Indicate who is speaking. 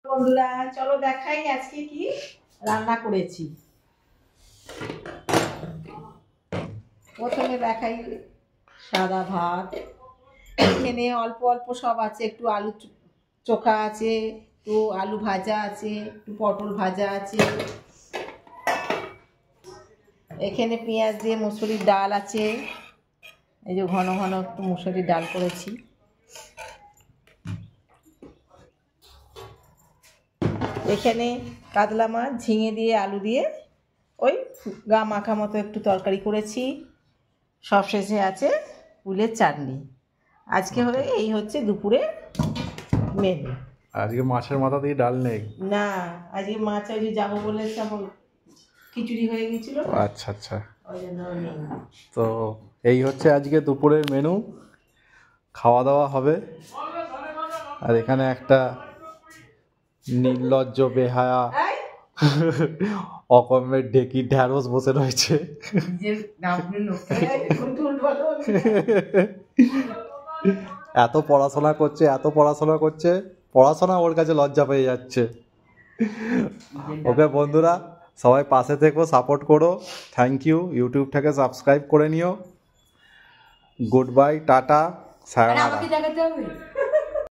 Speaker 1: বন্ধুরা চলো দেখাই আজকে কি রান্না করেছি। প্রথমে দেখাই সাদা ভাত, এখানে অল্প অল্প সব আছে, একটু আলু চোখা আছে, একটু আলু ভাজা আছে, একটু পটল ভাজা আছে, এখানে পেঁয়াজ দিয়ে মুসুরির ডাল আছে, এই যে ঘন ঘন একটু মুসুরির ডাল করেছি। এখানে কাতলা মাছ ঝিঙে দিয়ে আলু দিয়ে ওই গা মাখা মতো একটু তরকারি করেছি। সবশেষে আছে উলের চাটনি। আজকে হয়ে এই হচ্ছে দুপুরে মেনু।
Speaker 2: আজকে মাছের মাথা দিয়ে ডাল নেই
Speaker 1: না, আজকে মাছ ওই যে যাবো বলে খিচুড়ি হয়ে গেছিল।
Speaker 2: আচ্ছা আচ্ছা,
Speaker 1: ওই জন্য নেই।
Speaker 2: তো এই হচ্ছে আজকে দুপুরের মেনু, খাওয়া দাওয়া হবে। আর এখানে একটা নির্লজ্জ বেহায়া অকম্যের ঢেকি ঢ্যাঁড়স বসে রয়েছে। এত পড়াশোনা করছে, পড়াশোনা ওর কাছে লজ্জা পেয়ে যাচ্ছে। ওকে বন্ধুরা, সবাই পাশে থেকো, সাপোর্ট করো। Thank you. ইউটিউবটাকে সাবস্ক্রাইব করে নিও। Good bye, tata, সায়োনারা।